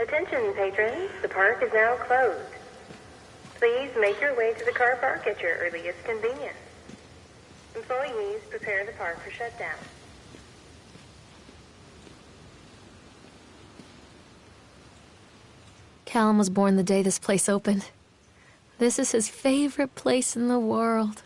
Attention, patrons. The park is now closed. Please make your way to the car park at your earliest convenience. Employees, prepare the park for shutdown. Callum was born the day this place opened. This is his favorite place in the world.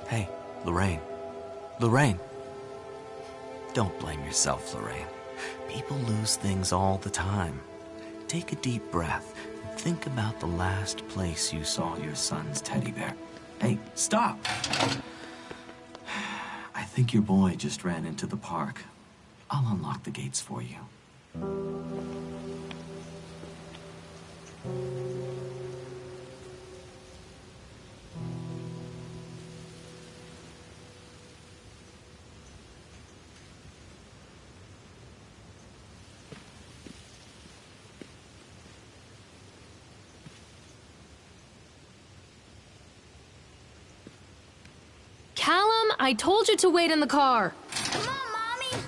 Hey, Lorraine. Lorraine. Don't blame yourself, Lorraine. People lose things all the time. Take a deep breath and think about the last place you saw your son's teddy bear. Hey, stop! I think your boy just ran into the park. I'll unlock the gates for you. Callum, I told you to wait in the car. Come on, Mommy!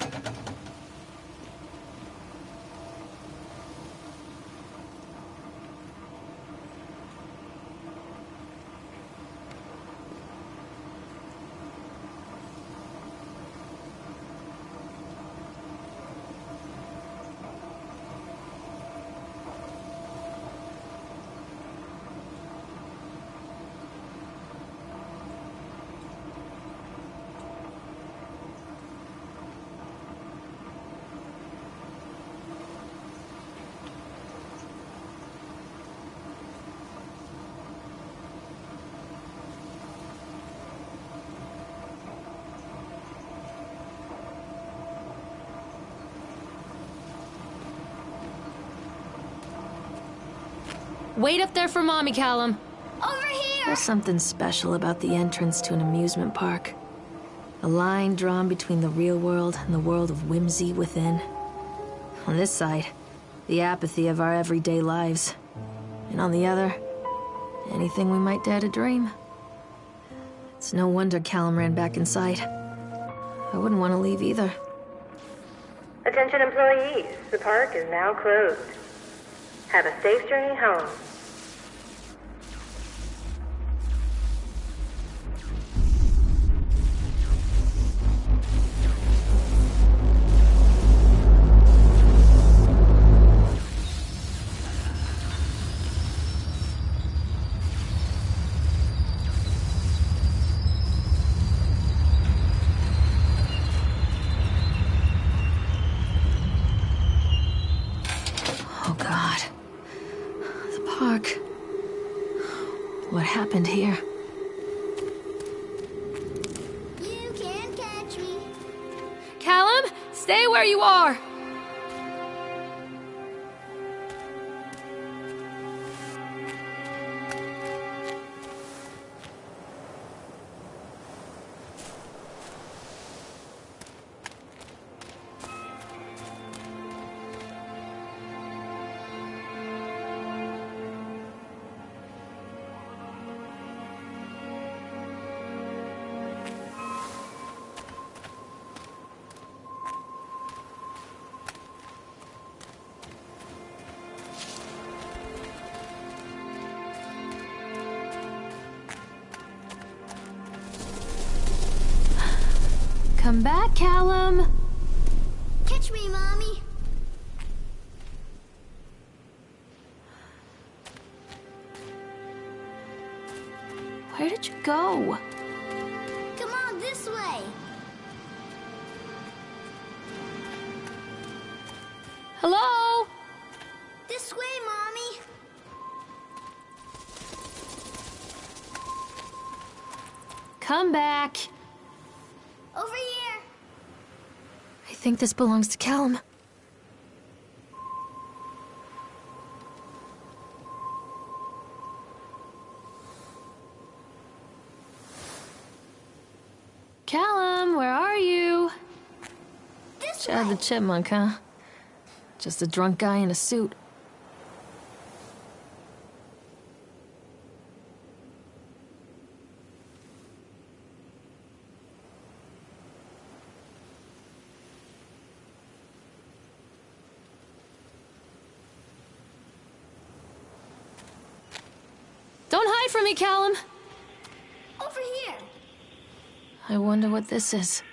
Wait up there for Mommy, Callum. Over here! There's something special about the entrance to an amusement park. A line drawn between the real world and the world of whimsy within. On this side, the apathy of our everyday lives. And on the other, anything we might dare to dream. It's no wonder Callum ran back inside. I wouldn't want to leave either. Attention, employees. The park is now closed. Have a safe journey home. Oh, God. The park. What happened here? You can't catch me. Callum, stay where you are! Come back, Callum. Catch me, Mommy. Where did you go? Come on, this way. Hello? This way, Mommy. Come back. Over here. I think this belongs to Callum. Callum, where are you? This Chad the way. Chipmunk, huh? Just a drunk guy in a suit. Don't hide from me, Callum! Over here. I wonder what this is.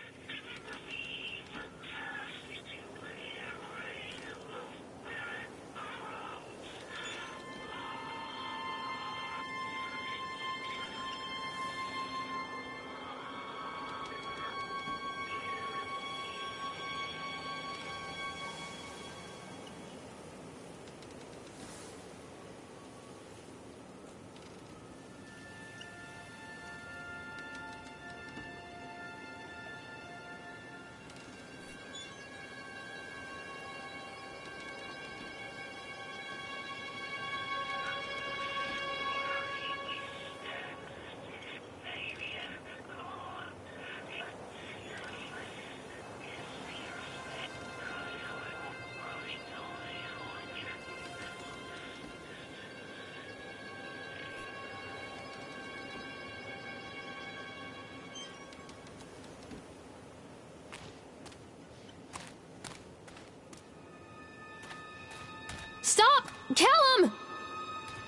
Stop! Callum!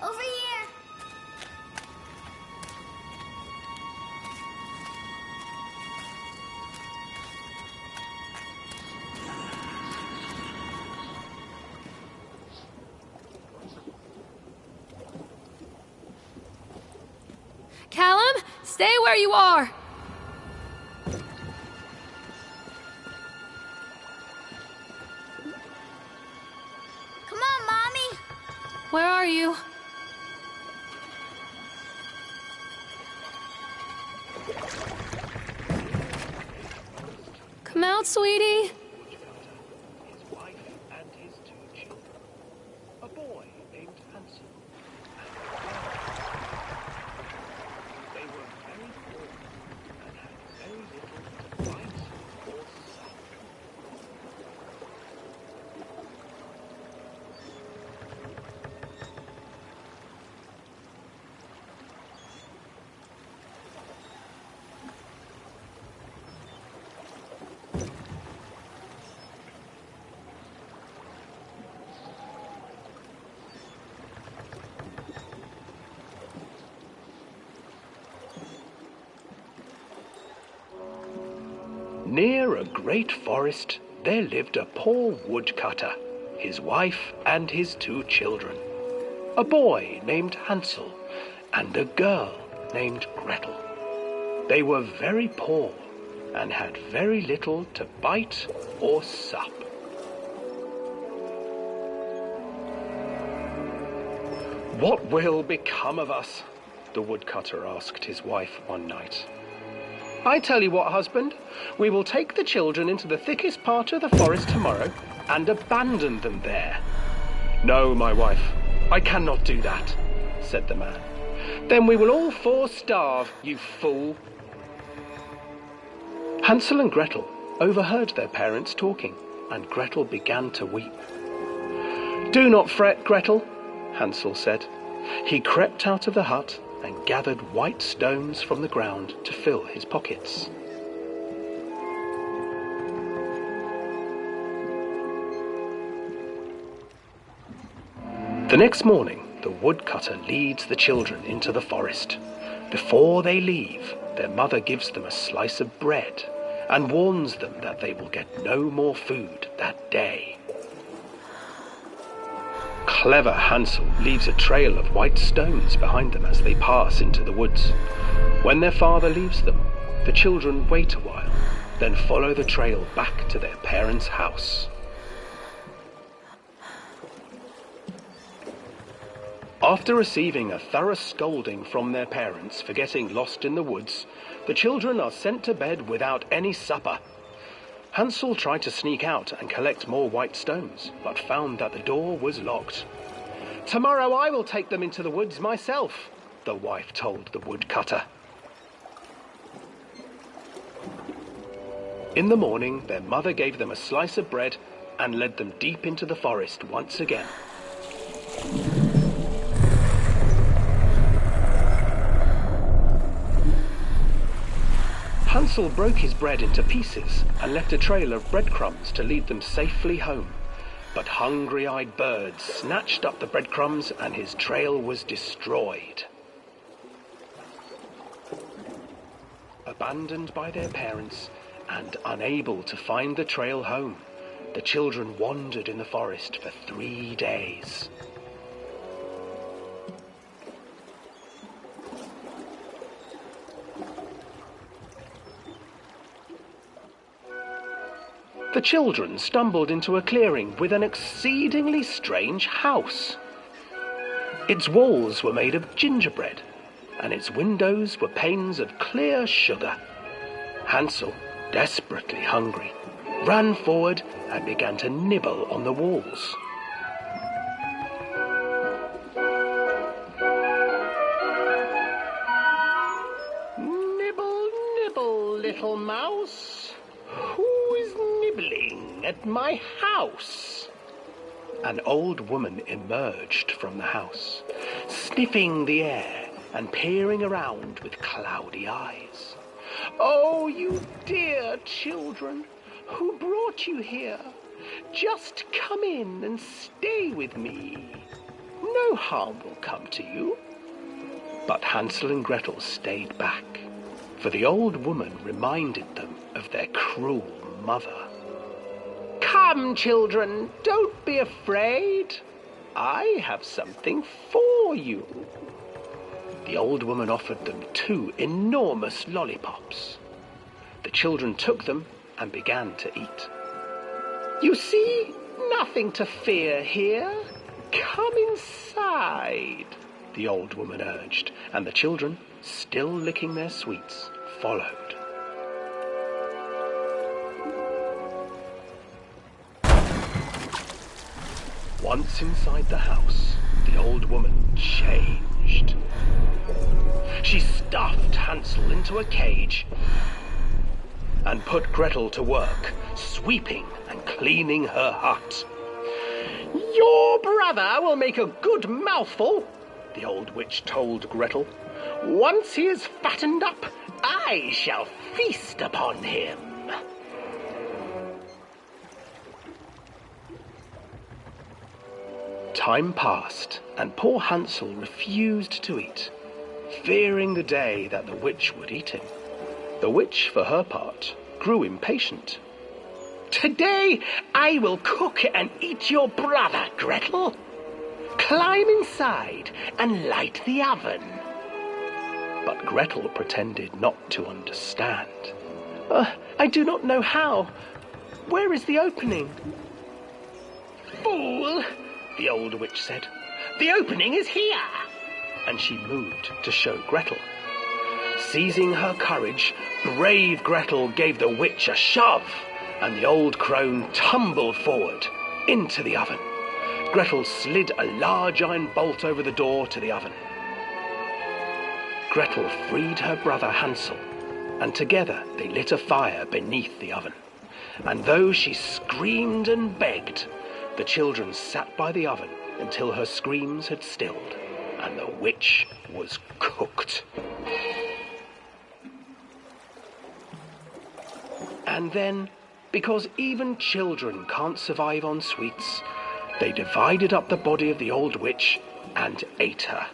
Over here. Callum, stay where you are! Come on, Mommy. Where are you? Come out, sweetie. His wife and his 2 children. A boy named Hansel and a girl. They were very poor and had very little to bite or suck. Near a great forest, there lived a poor woodcutter, his wife and his 2 children. A boy named Hansel and a girl named Gretel. They were very poor and had very little to bite or sup. "What will become of us?" the woodcutter asked his wife one night. "I tell you what, husband, we will take the children into the thickest part of the forest tomorrow and abandon them there." "No, my wife, I cannot do that," said the man. "Then we will all 4 starve, you fool." Hansel and Gretel overheard their parents talking, and Gretel began to weep. "Do not fret, Gretel," Hansel said. He crept out of the hut and gathered white stones from the ground to fill his pockets. The next morning, the woodcutter leads the children into the forest. Before they leave, their mother gives them a slice of bread and warns them that they will get no more food that day. Clever Hansel leaves a trail of white stones behind them as they pass into the woods. When their father leaves them, the children wait a while, then follow the trail back to their parents' house. After receiving a thorough scolding from their parents for getting lost in the woods, the children are sent to bed without any supper. Hansel tried to sneak out and collect more white stones, but found that the door was locked. "Tomorrow I will take them into the woods myself," the wife told the woodcutter. In the morning, their mother gave them a slice of bread and led them deep into the forest once again. Hansel broke his bread into pieces and left a trail of breadcrumbs to lead them safely home. But hungry-eyed birds snatched up the breadcrumbs and his trail was destroyed. Abandoned by their parents and unable to find the trail home, the children wandered in the forest for 3 days. The children stumbled into a clearing with an exceedingly strange house. Its walls were made of gingerbread, and its windows were panes of clear sugar. Hansel, desperately hungry, ran forward and began to nibble on the walls. "Nibble, nibble, little mouse. Who is nibbling at my house?" An old woman emerged from the house, sniffing the air and peering around with cloudy eyes. "Oh, you dear children, who brought you here? Just come in and stay with me. No harm will come to you." But Hansel and Gretel stayed back, for the old woman reminded them of their cruel mother. "Come, children, don't be afraid. I have something for you." The old woman offered them 2 enormous lollipops. The children took them and began to eat. "You see, nothing to fear here. Come inside," the old woman urged, and the children, still licking their sweets, followed. Once inside the house, the old woman changed. She stuffed Hansel into a cage and put Gretel to work, sweeping and cleaning her hut. "Your brother will make a good mouthful," the old witch told Gretel. "Once he is fattened up, I shall feast upon him." Time passed, and poor Hansel refused to eat, fearing the day that the witch would eat him. The witch, for her part, grew impatient. "Today I will cook and eat your brother, Gretel. Climb inside and light the oven." But Gretel pretended not to understand. I do not know how. Where is the opening?" "Fool," the old witch said. "The opening is here." And she moved to show Gretel. Seizing her courage, brave Gretel gave the witch a shove, and the old crone tumbled forward into the oven. Gretel slid a large iron bolt over the door to the oven. Gretel freed her brother Hansel, and together they lit a fire beneath the oven. And though she screamed and begged, the children sat by the oven until her screams had stilled, and the witch was cooked. And then, because even children can't survive on sweets, they divided up the body of the old witch and ate her.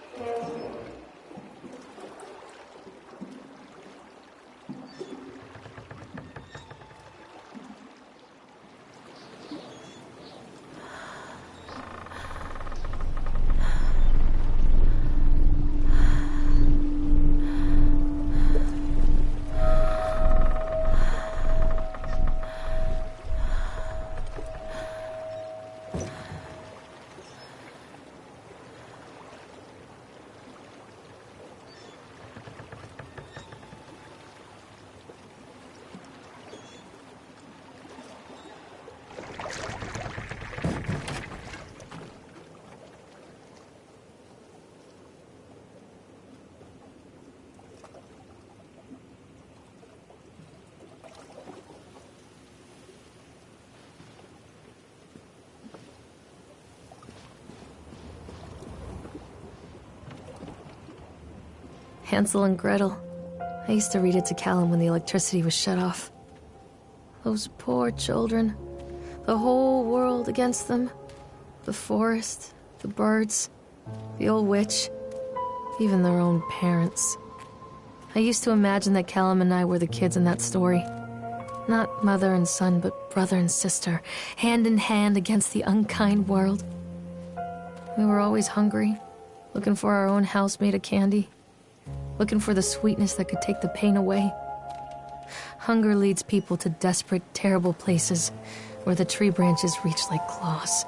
Hansel and Gretel. I used to read it to Callum when the electricity was shut off. Those poor children. The whole world against them. The forest, the birds, the old witch, even their own parents. I used to imagine that Callum and I were the kids in that story. Not mother and son, but brother and sister, hand in hand against the unkind world. We were always hungry, looking for our own house made of candy, looking for the sweetness that could take the pain away. Hunger leads people to desperate, terrible places where the tree branches reach like claws.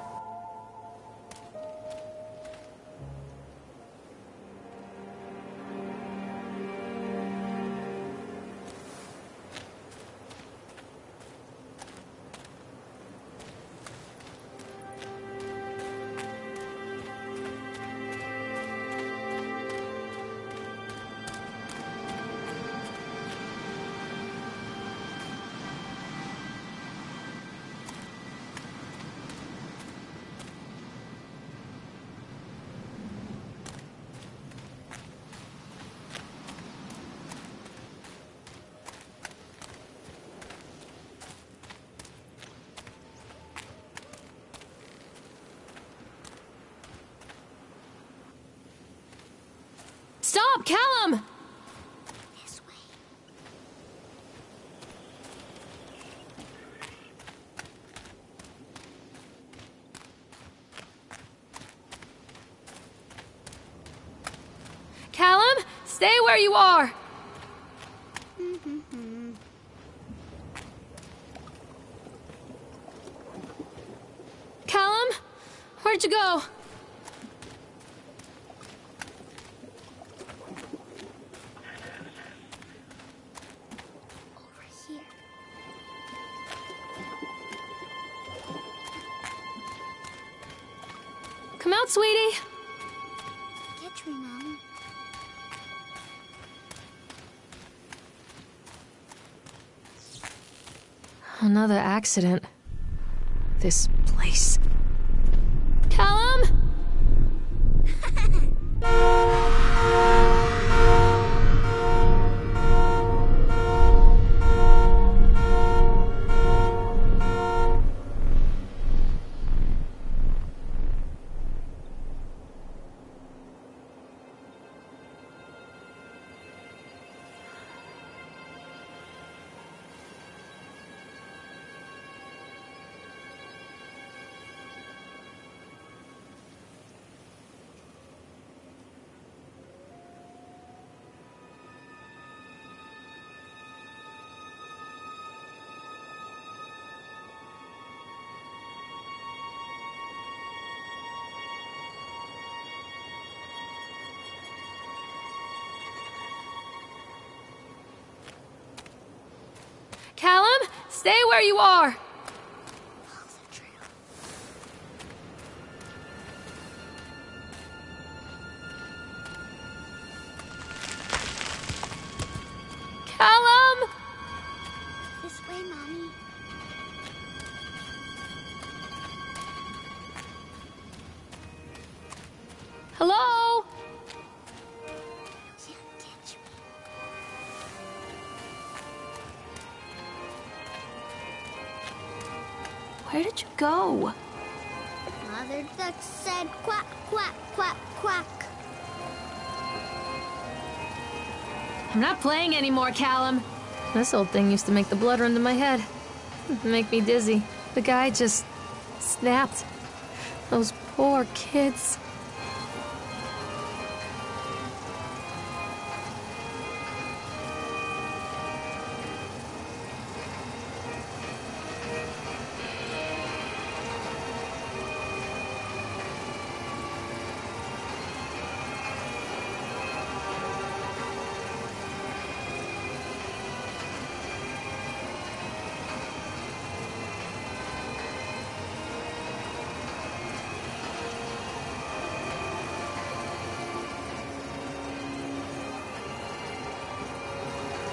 Stop, Callum! This way. Callum, stay where you are! Callum, where'd you go? Come out, sweetie. Catch me, Mom. Another accident. This place. Callum? Callum, stay where you are. Follow the trail. Callum! This way, Mommy. Hello? Can't catch me. Where did you go? Mother Duck said quack, quack, quack, quack. I'm not playing anymore, Callum. This old thing used to make the blood run to my head. Make me dizzy. The guy just snapped. Those poor kids.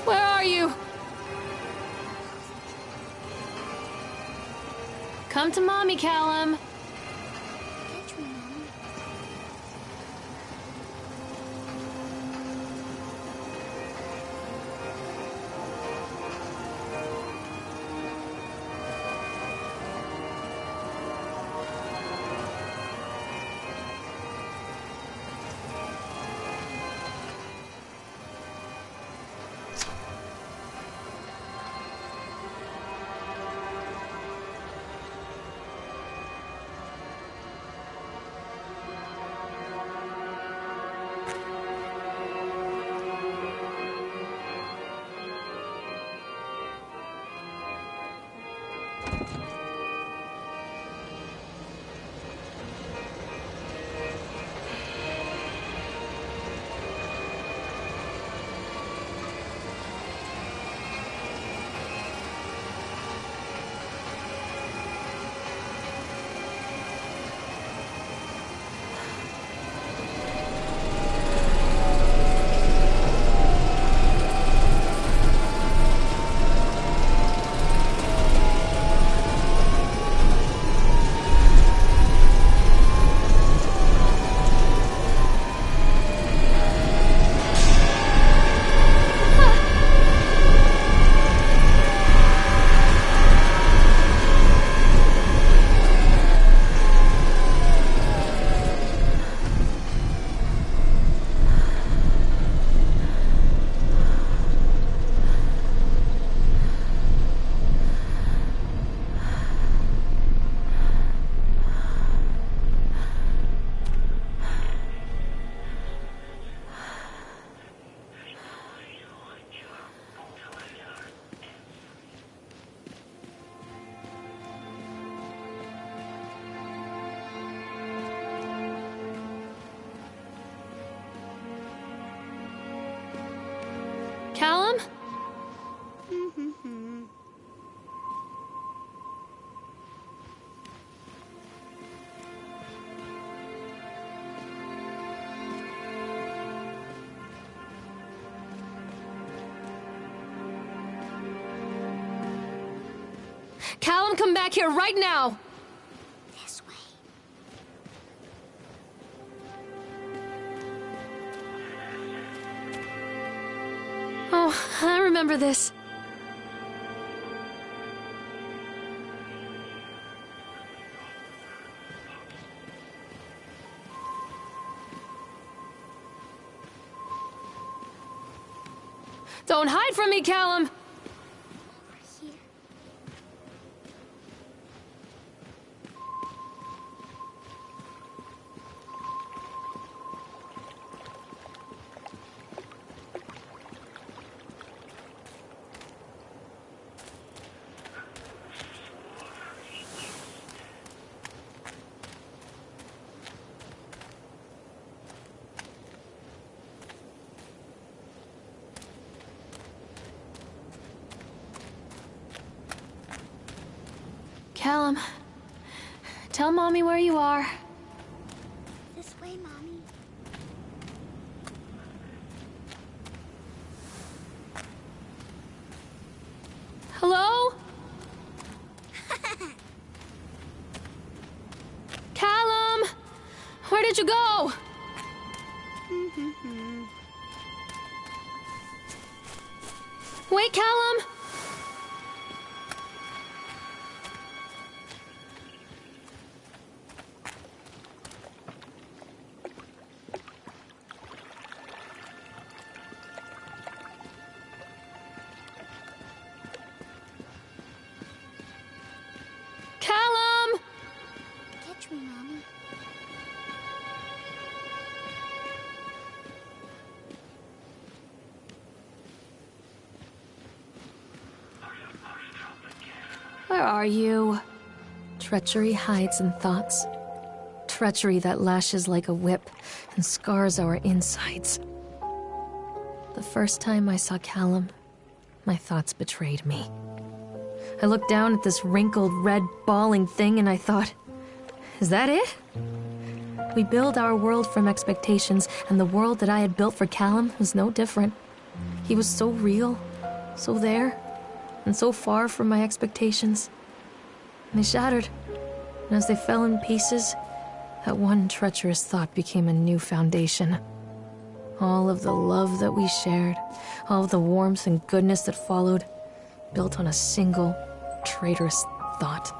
Where are you? Come to Mommy, Callum. Catch me, Mommy. Callum? Callum, come back here right now! This way. Oh, I remember this. Don't hide from me, Callum! Over here. Callum, tell Mommy where you are. This way, Mommy. Hello? Callum! Where did you go? Wait, Callum! Callum! Catch me, Mommy. Where are you? Treachery hides in thoughts. Treachery that lashes like a whip and scars our insides. The first time I saw Callum, my thoughts betrayed me. I looked down at this wrinkled, red, bawling thing and I thought, is that it? We build our world from expectations, and the world that I had built for Callum was no different. He was so real, so there, and so far from my expectations. And they shattered, and as they fell in pieces, that one treacherous thought became a new foundation. All of the love that we shared, all of the warmth and goodness that followed, built on a single, traitorous thought.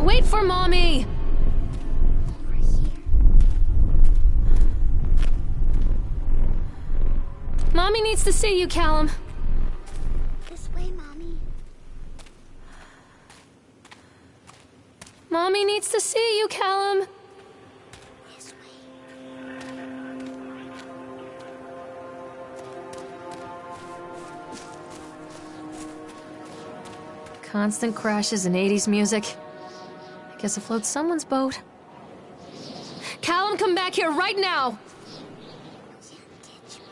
Wait for Mommy! Over here. Mommy needs to see you, Callum. This way, Mommy. Mommy needs to see you, Callum. This way. Constant crashes and 80s music. I guess it floats someone's boat. Callum, come back here right now! Can't catch me.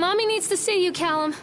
Mommy needs to see you, Callum.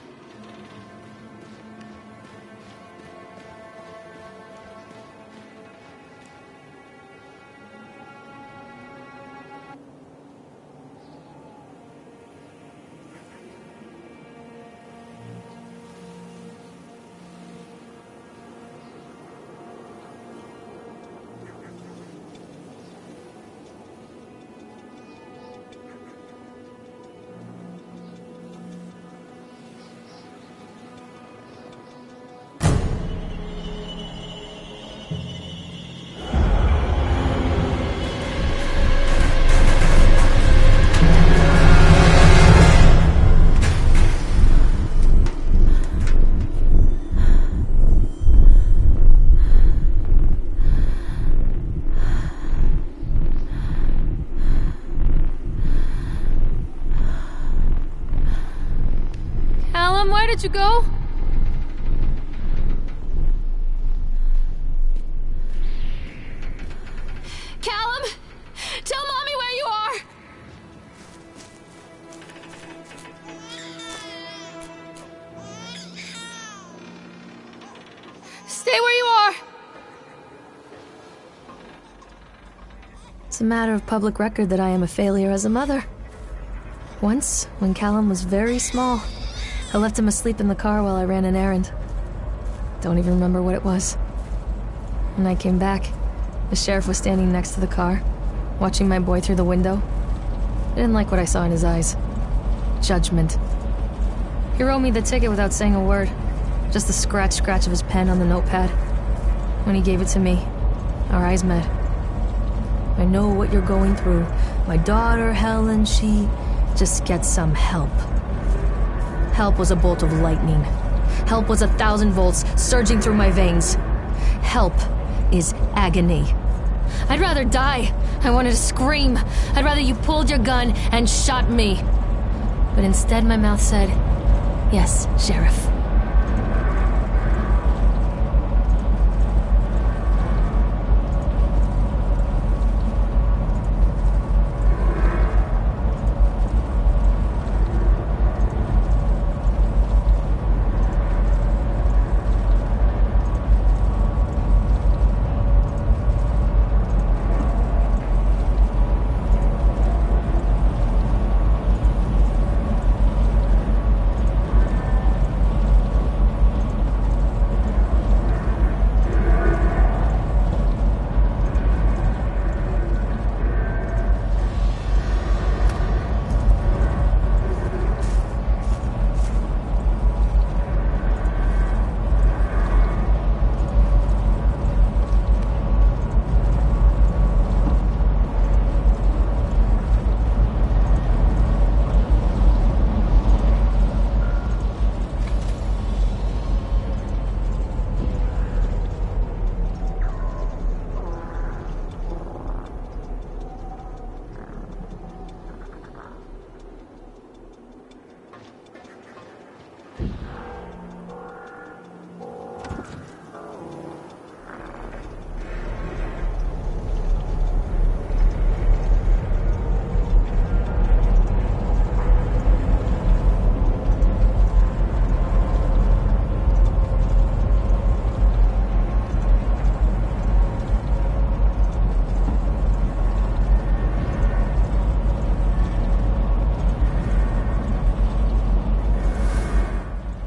Where did you go? Callum! Tell Mommy where you are! Stay where you are! It's a matter of public record that I am a failure as a mother. Once, when Callum was very small, I left him asleep in the car while I ran an errand. Don't even remember what it was. When I came back, the sheriff was standing next to the car, watching my boy through the window. I didn't like what I saw in his eyes. Judgment. He wrote me the ticket without saying a word, just the scratch of his pen on the notepad. When he gave it to me, our eyes met. I know what you're going through. My daughter, Helen, she just gets some help. Help was a bolt of lightning. Help was 1,000 volts surging through my veins. Help is agony. I'd rather die. I wanted to scream. I'd rather you pulled your gun and shot me. But instead my mouth said, "Yes, Sheriff."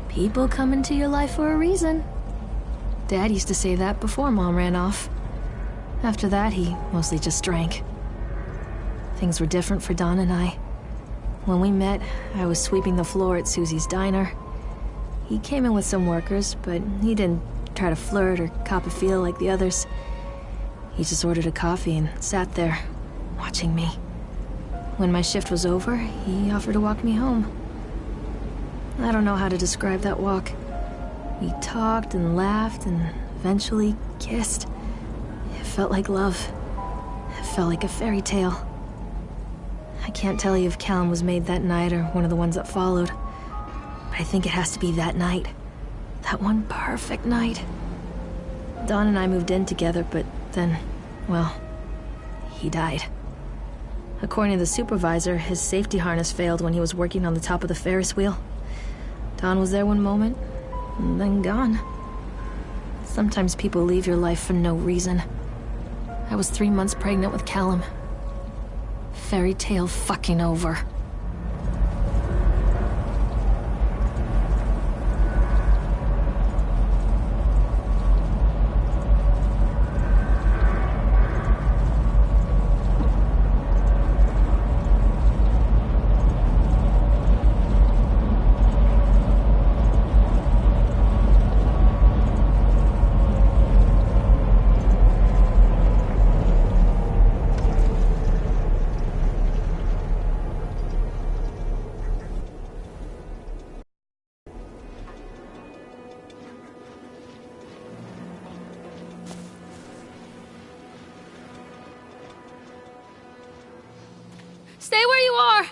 People come into your life for a reason. Dad used to say that before Mom ran off. After that, he mostly just drank. Things were different for Don and I. When we met, I was sweeping the floor at Susie's diner. He came in with some workers, but he didn't try to flirt or cop a feel like the others. He just ordered a coffee and sat there, watching me. When my shift was over, he offered to walk me home. I don't know how to describe that walk. We talked and laughed and eventually kissed. It felt like love. It felt like a fairy tale. I can't tell you if Callum was made that night or one of the ones that followed. But I think it has to be that night. That one perfect night. Dawn and I moved in together, but then, well, he died. According to the supervisor, his safety harness failed when he was working on the top of the Ferris wheel. Don was there one moment, and then gone. Sometimes people leave your life for no reason. I was 3 months pregnant with Callum. Fairy tale fucking over. Stay where you are!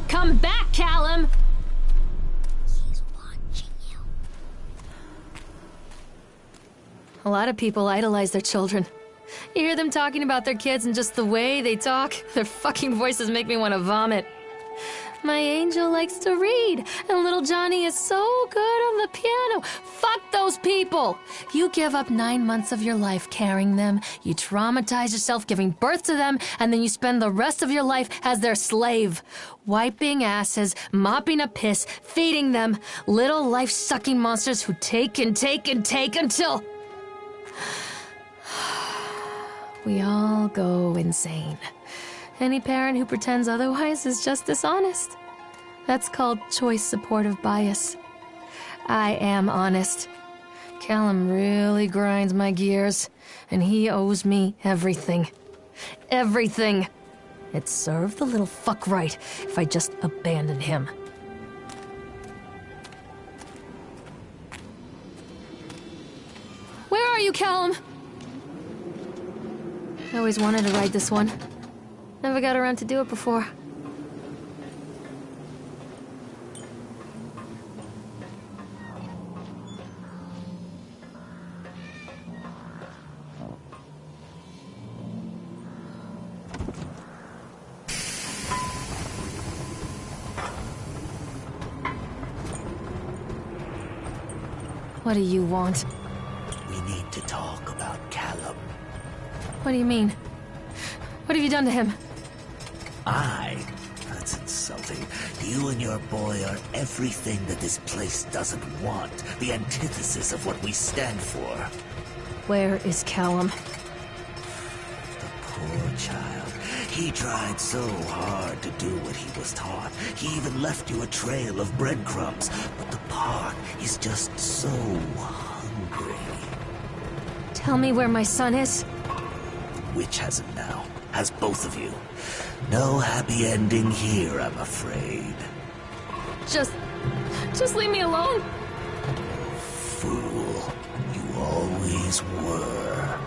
Come back, Callum! He's watching you. A lot of people idolize their children. You hear them talking about their kids and just the way they talk, their fucking voices make me want to vomit. My angel likes to read, and little Johnny is so good on the piano. Fuck those people! You give up 9 months of your life carrying them, you traumatize yourself giving birth to them, and then you spend the rest of your life as their slave. Wiping asses, mopping up piss, feeding them. Little life-sucking monsters who take and take and take until... we all go insane. Any parent who pretends otherwise is just dishonest. That's called choice supportive bias. I am honest. Callum really grinds my gears, and he owes me everything. Everything. It'd serve the little fuck right if I just abandoned him. Where are you, Callum? I always wanted to ride this one. Never got around to do it before. What do you want? We need to talk about Callum. What do you mean? What have you done to him? That's insulting. You and your boy are everything that this place doesn't want. The antithesis of what we stand for. Where is Callum? The poor child. He tried so hard to do what he was taught. He even left you a trail of breadcrumbs. But the park is just so hungry. Tell me where my son is. The witch has him now. Has both of you. No happy ending here, I'm afraid. Just leave me alone. Fool. You always were.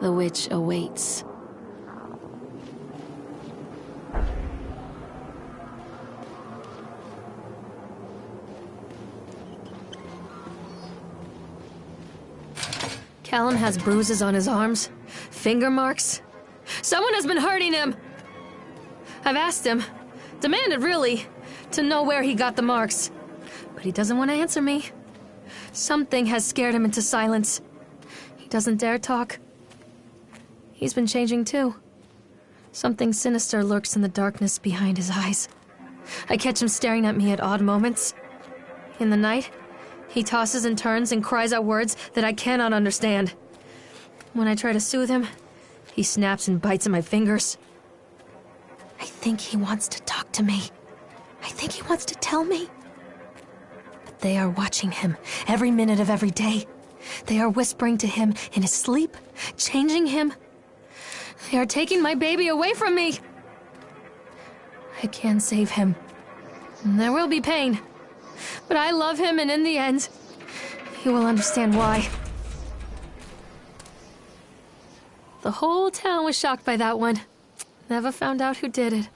The witch awaits. Callum has bruises on his arms, finger marks. Someone has been hurting him. I've asked him, demanded really, to know where he got the marks. But he doesn't want to answer me. Something has scared him into silence. He doesn't dare talk. He's been changing too. Something sinister lurks in the darkness behind his eyes. I catch him staring at me at odd moments. In the night, he tosses and turns and cries out words that I cannot understand. When I try to soothe him, he snaps and bites at my fingers. I think he wants to talk to me. I think he wants to tell me. But they are watching him every minute of every day. They are whispering to him in his sleep, changing him. They are taking my baby away from me. I can't save him. There will be pain. But I love him, and in the end, he will understand why. The whole town was shocked by that one. Never found out who did it.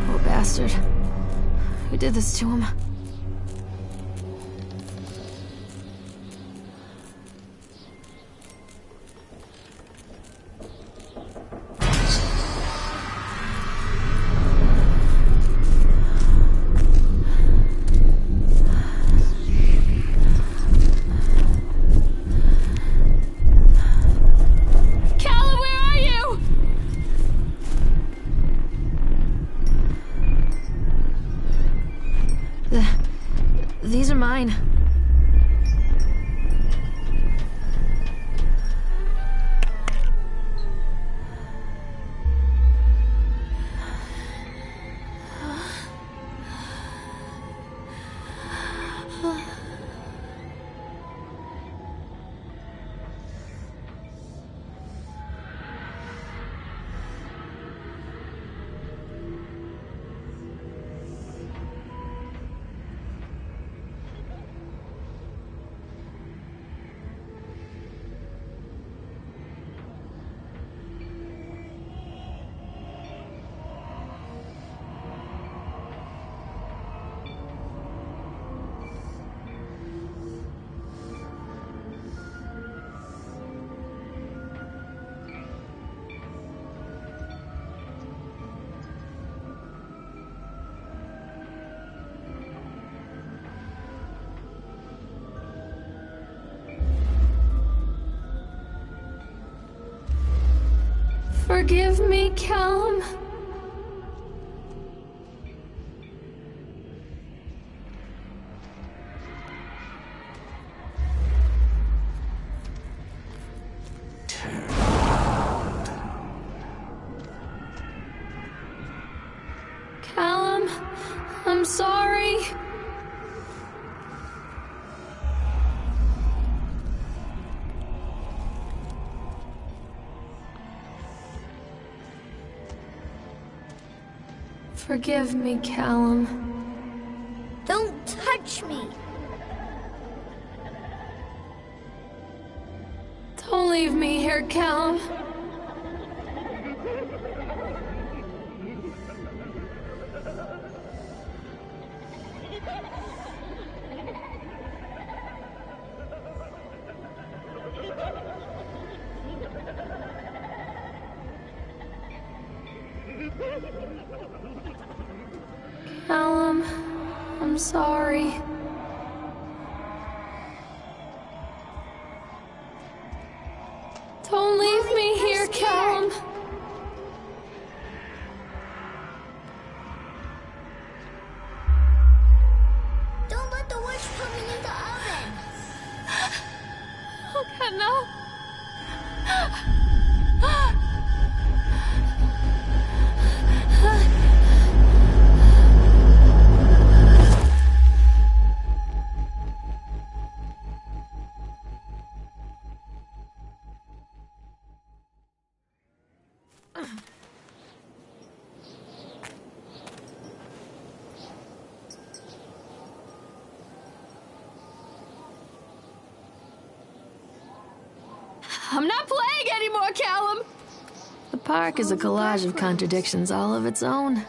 Poor bastard. Who did this to him? These are mine. Forgive me, Callum. Callum, I'm sorry. Forgive me, Callum. Don't touch me. Don't leave me here, Callum. Callum, I'm sorry. Don't leave me here, Callum. Don't let the witch put me in the oven. Oh, God, no. I'm not playing anymore, Callum! The park is a collage of contradictions all of its own.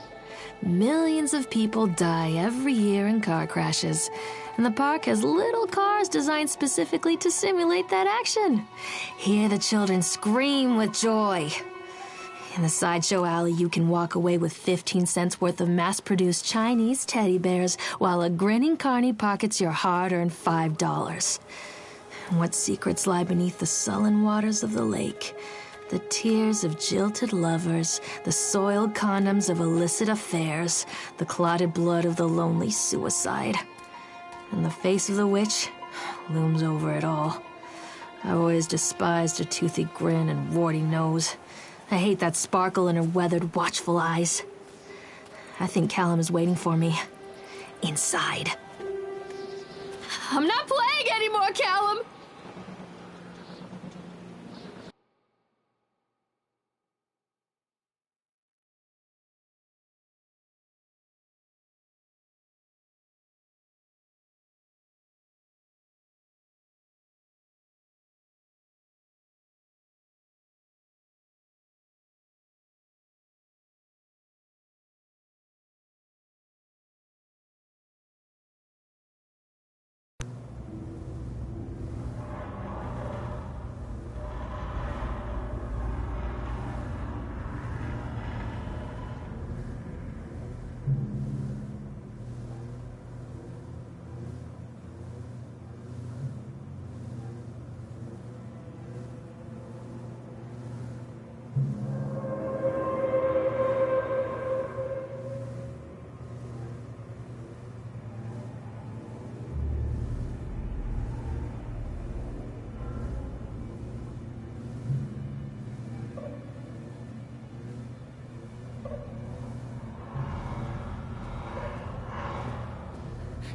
Millions of people die every year in car crashes, and the park has little cars designed specifically to simulate that action. Hear the children scream with joy. In the sideshow alley, you can walk away with 15 cents worth of mass-produced Chinese teddy bears while a grinning carny pockets your hard-earned $5. What secrets lie beneath the sullen waters of the lake? The tears of jilted lovers, the soiled condoms of illicit affairs, the clotted blood of the lonely suicide. And the face of the witch looms over it all. I always despised her toothy grin and warty nose. I hate that sparkle in her weathered, watchful eyes. I think Callum is waiting for me. Inside. I'm not playing anymore, Callum!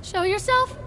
Show yourself?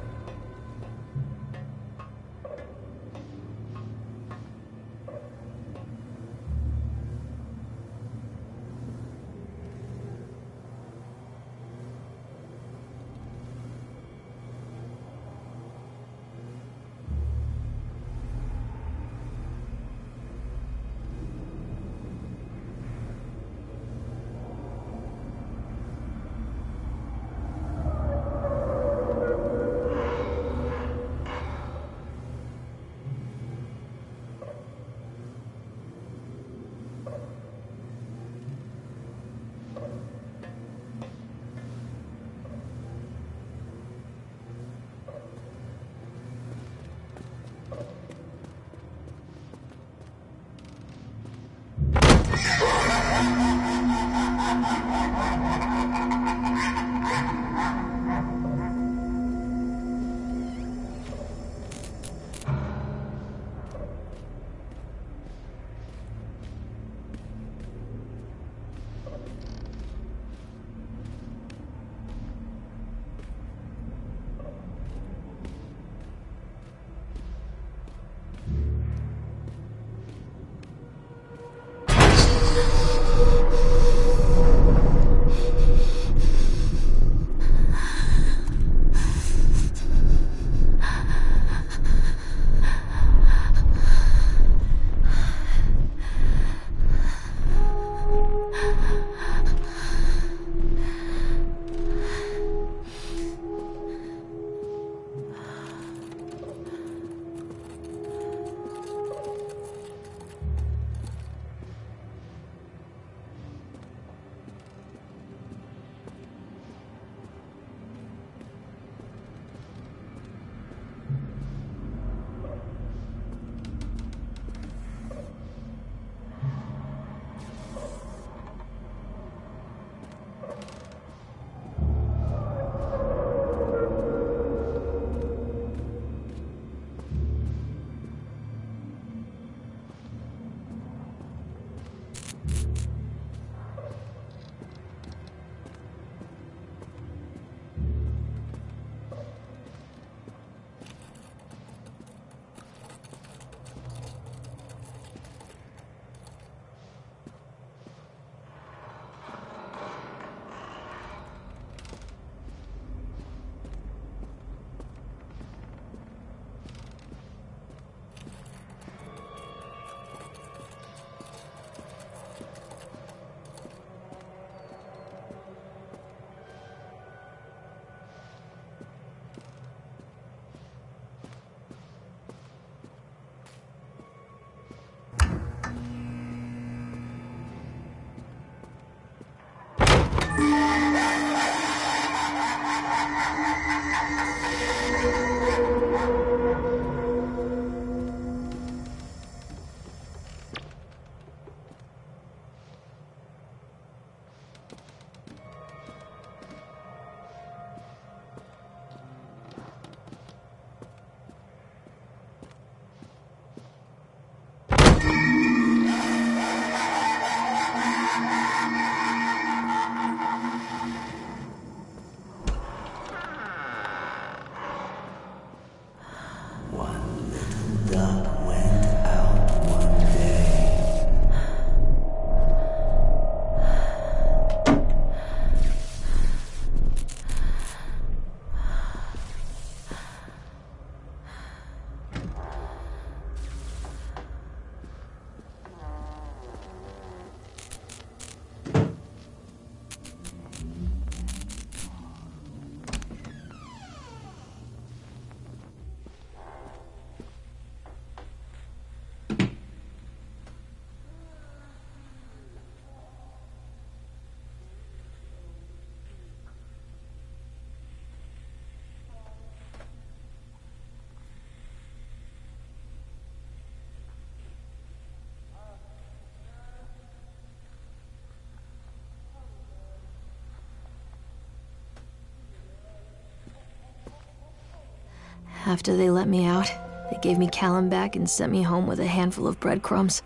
After they let me out, they gave me Callum back and sent me home with a handful of breadcrumbs.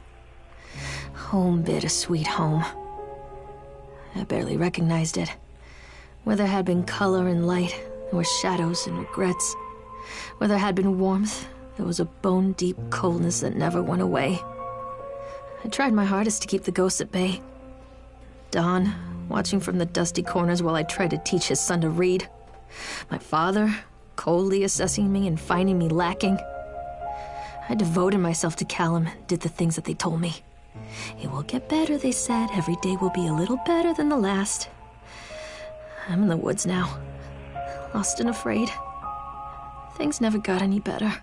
Home, bittersweet home. I barely recognized it. Where there had been color and light, There were shadows and regrets. Where there had been warmth, there was a bone-deep coldness that never went away. I tried my hardest to keep the ghosts at bay. Don, watching from the dusty corners while I tried to teach his son to read. My father, coldly assessing me and finding me lacking. I devoted myself to Callum and did the things that they told me. It will get better, they said. Every day will be a little better than the last. I'm in the woods now, lost and afraid. Things never got any better.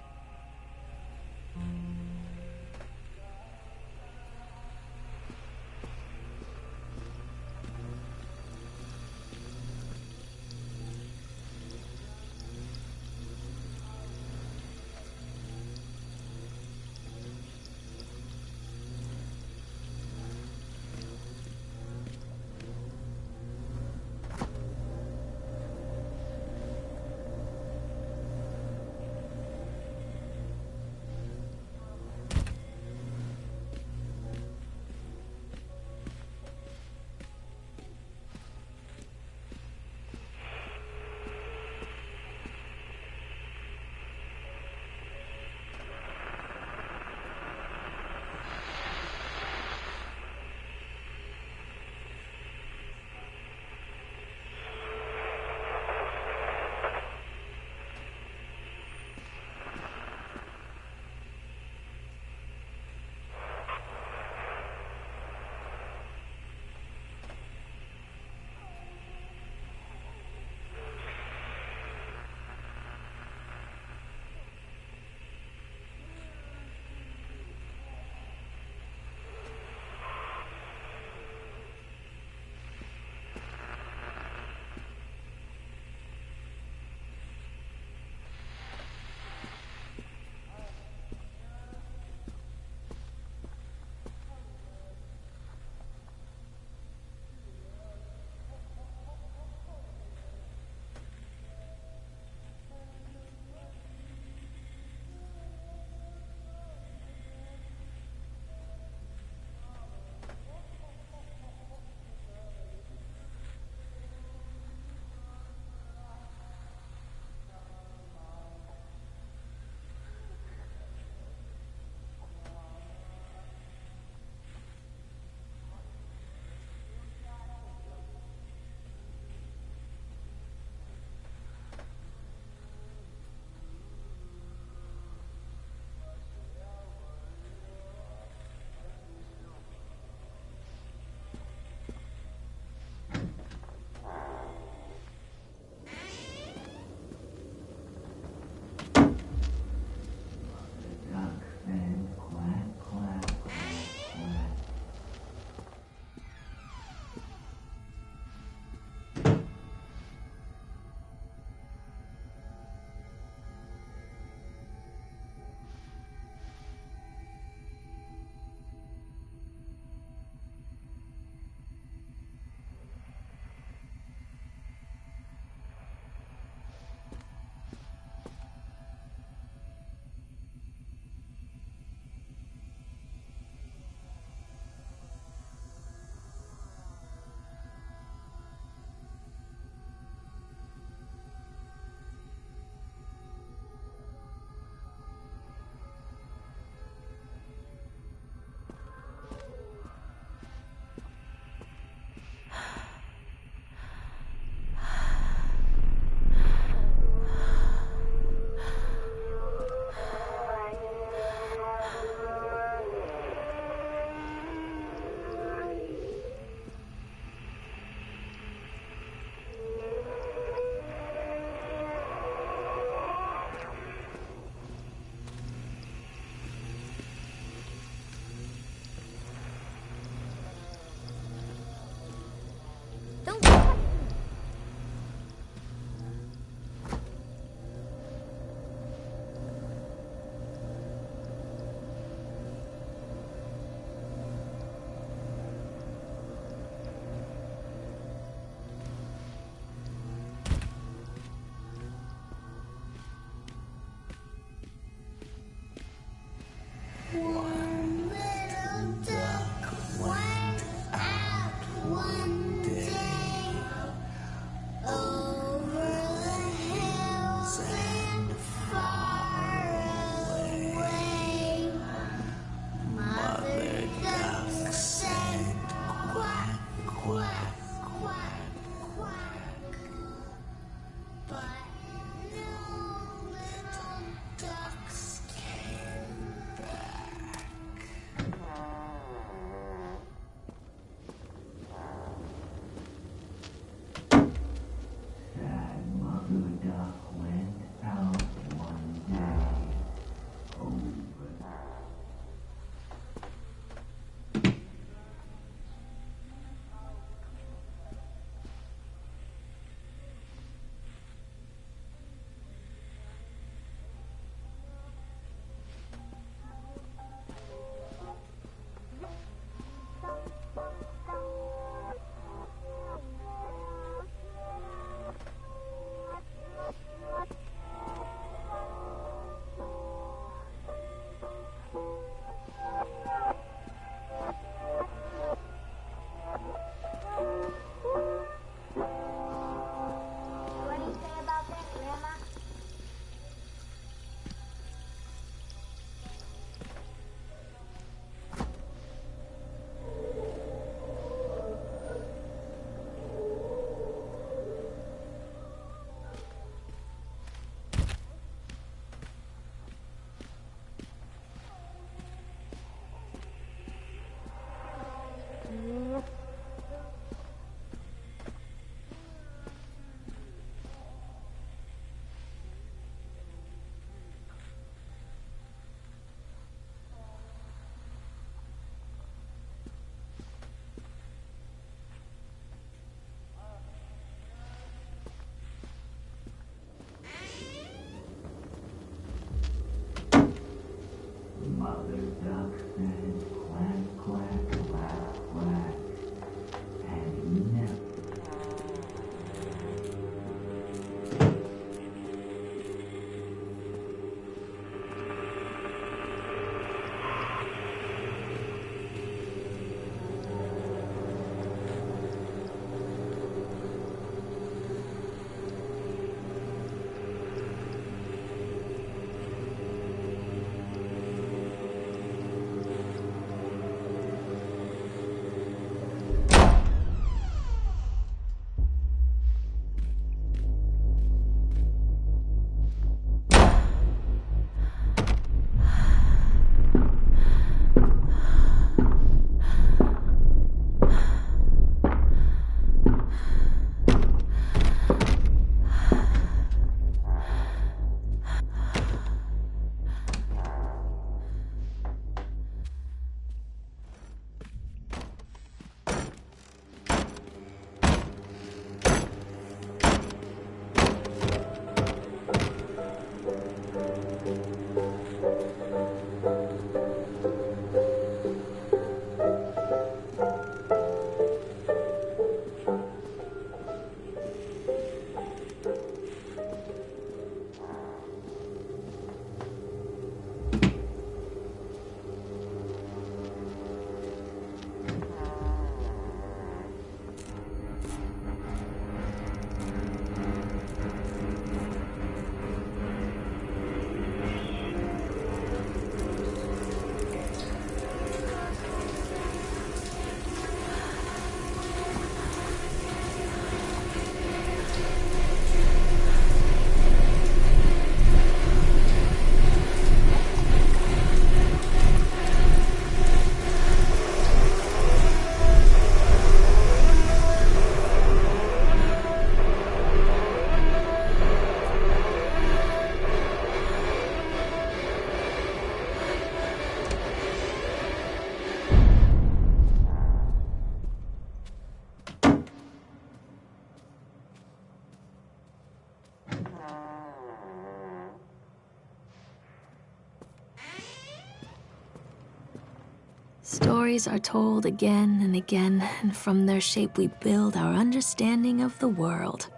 Stories are told again and again, and from their shape we build our understanding of the world.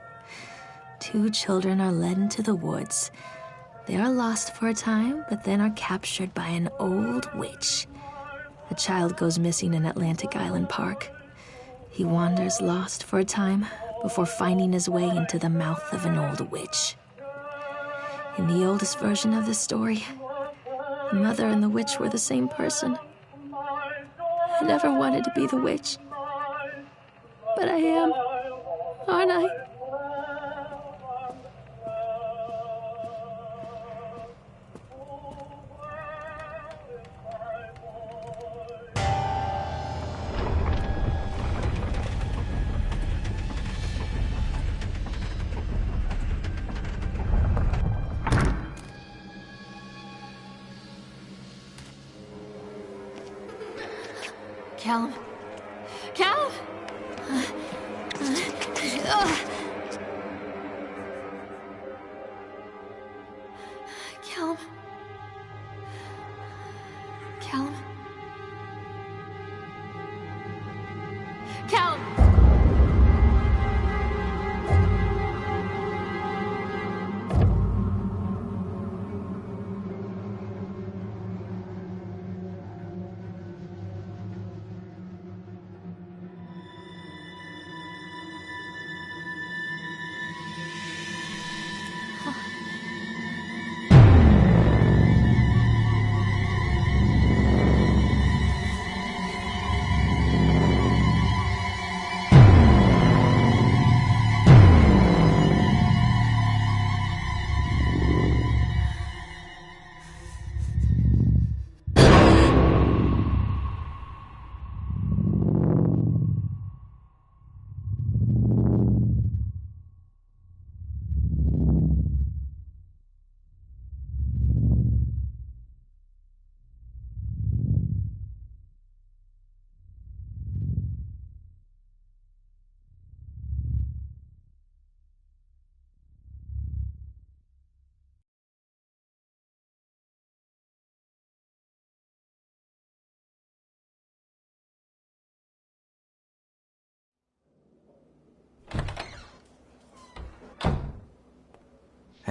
Two children are led into the woods. They are lost for a time, but then are captured by an old witch. A child goes missing in Atlantic Island Park. He wanders lost for a time before finding his way into the mouth of an old witch. In the oldest version of this story, the mother and the witch were the same person. I never wanted to be the witch, but I am, aren't I? Callum. Callum! Callum. Callum. Callum!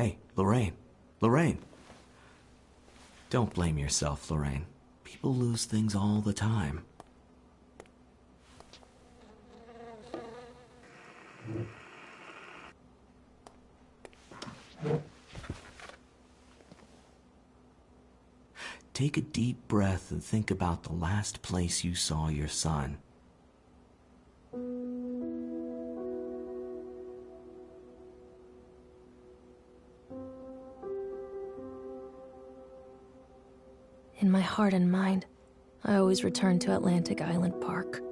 Hey, Lorraine. Lorraine. Don't blame yourself, Lorraine. People lose things all the time. Take a deep breath and think about the last place you saw your son. In my heart and mind, I always return to Atlantic Island Park.